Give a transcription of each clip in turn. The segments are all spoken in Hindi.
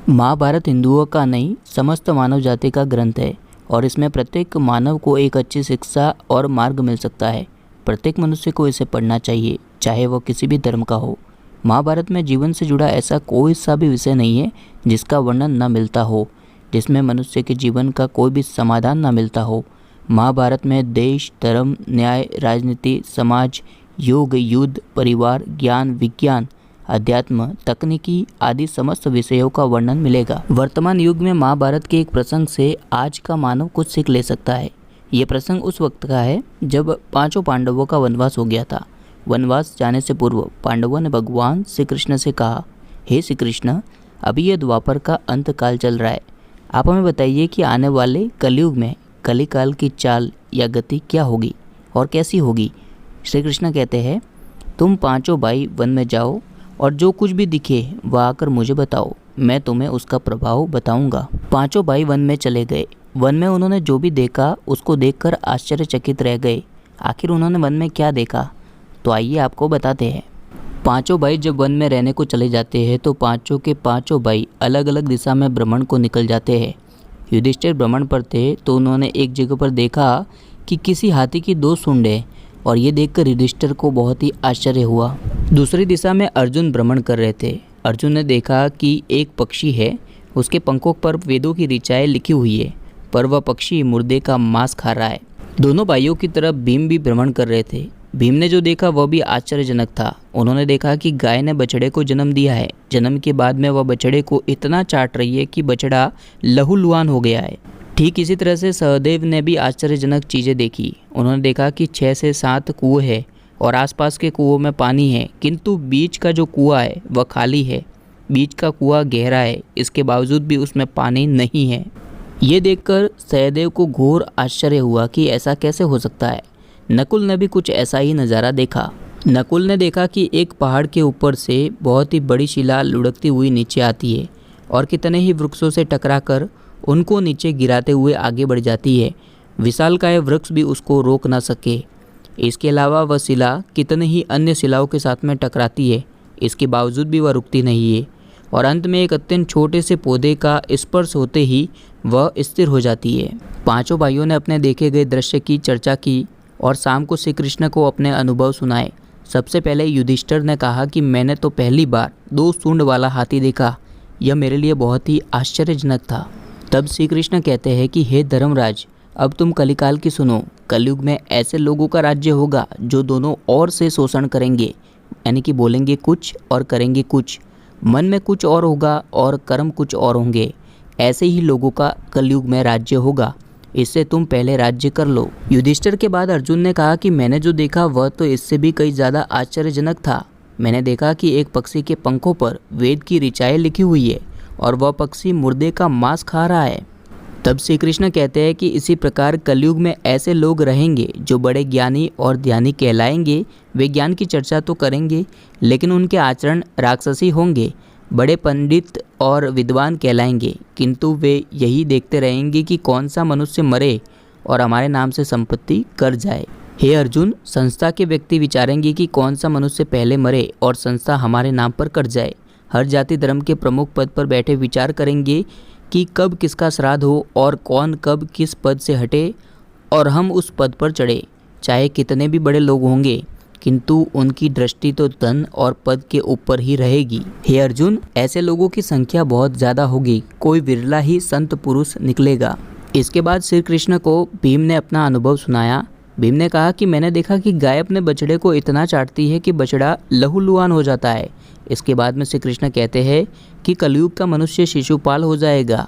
महाभारत हिंदुओं का नहीं, समस्त मानव जाति का ग्रंथ है और इसमें प्रत्येक मानव को एक अच्छी शिक्षा और मार्ग मिल सकता है। प्रत्येक मनुष्य को इसे पढ़ना चाहिए, चाहे वह किसी भी धर्म का हो। महाभारत में जीवन से जुड़ा ऐसा कोई सा भी विषय नहीं है जिसका वर्णन न मिलता हो, जिसमें मनुष्य के जीवन का कोई भी समाधान न मिलता हो। महाभारत में देश, धर्म, न्याय, राजनीति, समाज, योग, युद्ध, परिवार, ज्ञान, विज्ञान, अध्यात्म, तकनीकी आदि समस्त विषयों का वर्णन मिलेगा। वर्तमान युग में महाभारत के एक प्रसंग से आज का मानव कुछ सीख ले सकता है। ये प्रसंग उस वक्त का है जब पांचों पांडवों का वनवास हो गया था। वनवास जाने से पूर्व पांडवों ने भगवान श्री कृष्ण से कहा, हे श्री कृष्ण, अभी यह द्वापर का अंत काल चल रहा है। आप हमें बताइए कि आने वाले कलयुग में कलिकाल की चाल या गति क्या होगी और कैसी होगी। श्री कृष्ण कहते हैं, तुम पांचों भाई वन में जाओ और जो कुछ भी दिखे वह आकर मुझे बताओ, मैं तुम्हें उसका प्रभाव बताऊंगा। पांचों भाई वन में चले गए। वन में उन्होंने जो भी देखा उसको देखकर आश्चर्यचकित रह गए। आखिर उन्होंने वन में क्या देखा, तो आइए आपको बताते हैं। पांचों भाई जब वन में रहने को चले जाते हैं तो पांचों के पांचों भाई अलग अलग दिशा में भ्रमण को निकल जाते हैं। युधिष्ठिर भ्रमण पर थे तो उन्होंने एक जगह पर देखा कि किसी हाथी की 2 सूंड है और ये देखकर युधिष्ठिर को बहुत ही आश्चर्य हुआ। दूसरी दिशा में अर्जुन भ्रमण कर रहे थे। अर्जुन ने देखा कि एक पक्षी है, उसके पंखों पर वेदों की ऋचाएं लिखी हुई है, पर वह पक्षी मुर्दे का मांस खा रहा है। दोनों भाइयों की तरफ भीम भी भ्रमण कर रहे थे। भीम ने जो देखा वह भी आश्चर्यजनक था। उन्होंने देखा कि गाय ने बछड़े को जन्म दिया है। जन्म के बाद में वह बछड़े को इतना चाट रही है कि बछड़ा लहूलुहान हो गया है। ठीक इसी तरह से सहदेव ने भी आश्चर्यजनक चीज़ें देखी। उन्होंने देखा कि 6 से 7 कुएं हैं और आसपास के कुओं में पानी है, किंतु बीच का जो कुआं है वह खाली है। बीच का कुआं गहरा है, इसके बावजूद भी उसमें पानी नहीं है। ये देखकर सहदेव को घोर आश्चर्य हुआ कि ऐसा कैसे हो सकता है। नकुल ने भी कुछ ऐसा ही नज़ारा देखा। नकुल ने देखा कि एक पहाड़ के ऊपर से बहुत ही बड़ी शिला लुढ़कती हुई नीचे आती है और कितने ही वृक्षों से टकराकर उनको नीचे गिराते हुए आगे बढ़ जाती है। विशालकाय वृक्ष भी उसको रोक ना सके। इसके अलावा वह शिला कितने ही अन्य शिलाओं के साथ में टकराती है, इसके बावजूद भी वह रुकती नहीं है और अंत में एक अत्यंत छोटे से पौधे का स्पर्श होते ही वह स्थिर हो जाती है। पांचों भाइयों ने अपने देखे गए दृश्य की चर्चा की और शाम को श्री कृष्ण को अपने अनुभव सुनाए। सबसे पहले युधिष्ठिर ने कहा कि मैंने तो पहली बार 2 सूंड वाला हाथी देखा, यह मेरे लिए बहुत ही आश्चर्यजनक था। तब श्री कृष्ण कहते हैं कि हे धर्मराज, अब तुम कलिकाल की सुनो। कलयुग में ऐसे लोगों का राज्य होगा जो दोनों ओर से शोषण करेंगे, यानी कि बोलेंगे कुछ और करेंगे कुछ, मन में कुछ और होगा और कर्म कुछ और होंगे। ऐसे ही लोगों का कलयुग में राज्य होगा, इससे तुम पहले राज्य कर लो। युधिष्ठिर के बाद अर्जुन ने कहा कि मैंने जो देखा वह तो इससे भी कई ज़्यादा आश्चर्यजनक था। मैंने देखा कि एक पक्षी के पंखों पर वेद की ऋचाएं लिखी हुई है और वह पक्षी मुर्दे का मांस खा रहा है। तब श्री कृष्ण कहते हैं कि इसी प्रकार कलयुग में ऐसे लोग रहेंगे जो बड़े ज्ञानी और ध्यानी कहलाएंगे। वे ज्ञान की चर्चा तो करेंगे लेकिन उनके आचरण राक्षसी होंगे। बड़े पंडित और विद्वान कहलाएंगे, किंतु वे यही देखते रहेंगे कि कौन सा मनुष्य मरे और हमारे नाम से संपत्ति कर जाए। हे अर्जुन, संस्था के व्यक्ति विचारेंगे कि कौन सा मनुष्य पहले मरे और संस्था हमारे नाम पर कर जाए। हर जाति धर्म के प्रमुख पद पर बैठे विचार करेंगे कि कब किसका श्राद्ध हो और कौन कब किस पद से हटे और हम उस पद पर चढ़े। चाहे कितने भी बड़े लोग होंगे, किंतु उनकी दृष्टि तो धन और पद के ऊपर ही रहेगी। हे अर्जुन, ऐसे लोगों की संख्या बहुत ज़्यादा होगी, कोई विरला ही संत पुरुष निकलेगा। इसके बाद श्री कृष्ण को भीम ने अपना अनुभव सुनाया। भीम ने कहा कि मैंने देखा कि गाय अपने बछड़े को इतना चाटती है कि बछड़ा लहूलुहान हो जाता है। इसके बाद में श्री कृष्ण कहते हैं कि कलयुग का मनुष्य शिशुपाल हो जाएगा।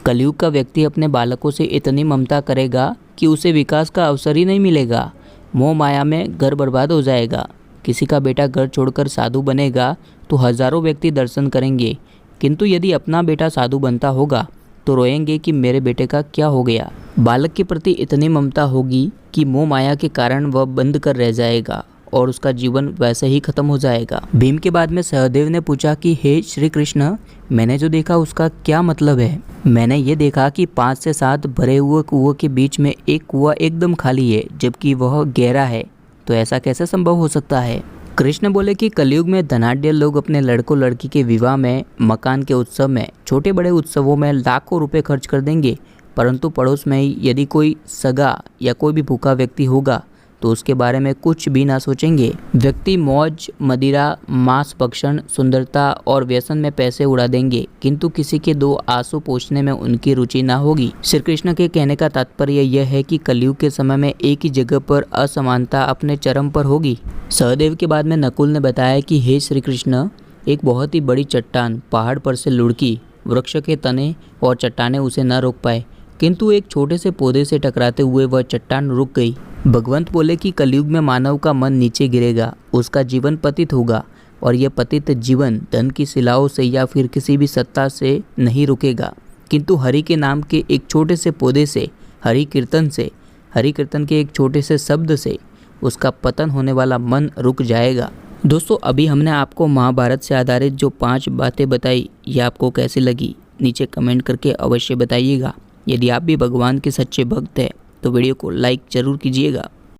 कलयुग का व्यक्ति अपने बालकों से इतनी ममता करेगा कि उसे विकास का अवसर ही नहीं मिलेगा। मोह माया में घर बर्बाद हो जाएगा। किसी का बेटा घर छोड़कर साधु बनेगा तो हजारों व्यक्ति दर्शन करेंगे, किंतु यदि अपना बेटा साधु बनता होगा तो रोएंगे कि मेरे बेटे का क्या हो गया। बालक के प्रति इतनी ममता होगी कि मोह माया के कारण वह बंद कर रह जाएगा और उसका जीवन वैसे ही खत्म हो जाएगा। भीम के बाद में सहदेव ने पूछा कि हे श्री कृष्ण, मैंने जो देखा उसका क्या मतलब है। मैंने ये देखा कि 5 से 7 भरे हुए कुओं के बीच में एक कुआं एकदम खाली है, जबकि वह गहरा है। तो ऐसा कैसे संभव हो सकता है। कृष्ण बोले कि कलयुग में धनाढ्य लोग अपने लड़कों लड़की के विवाह में, मकान के उत्सव में, छोटे बड़े उत्सवों में लाखों रुपए खर्च कर देंगे, परंतु पड़ोस में ही यदि कोई सगा या कोई भी भूखा व्यक्ति होगा तो उसके बारे में कुछ भी ना सोचेंगे। व्यक्ति मौज, मदिरा, मांस भक्षण, सुंदरता और व्यसन में पैसे उड़ा देंगे, किंतु किसी के दो आंसू पोंछने में उनकी रुचि ना होगी। श्री कृष्ण के कहने का तात्पर्य यह है कि कलयुग के समय में एक ही जगह पर असमानता अपने चरम पर होगी। सहदेव के बाद में नकुल ने बताया कि हे श्री कृष्ण, एक बहुत ही बड़ी चट्टान पहाड़ पर से लुढ़की, वृक्ष के तने और चट्टाने उसे न रोक पाए, किंतु एक छोटे से पौधे से टकराते हुए वह चट्टान रुक गई। भगवंत बोले कि कलयुग में मानव का मन नीचे गिरेगा, उसका जीवन पतित होगा और यह पतित जीवन धन की शिलाओं से या फिर किसी भी सत्ता से नहीं रुकेगा, किंतु हरि के नाम के एक छोटे से पौधे से, हरि कीर्तन के एक छोटे से शब्द से उसका पतन होने वाला मन रुक जाएगा। दोस्तों, अभी हमने आपको महाभारत से आधारित जो 5 बातें बताई, ये आपको कैसी लगी नीचे कमेंट करके अवश्य बताइएगा। यदि आप भी भगवान के सच्चे भक्त हैं तो वीडियो को लाइक ज़रूर कीजिएगा।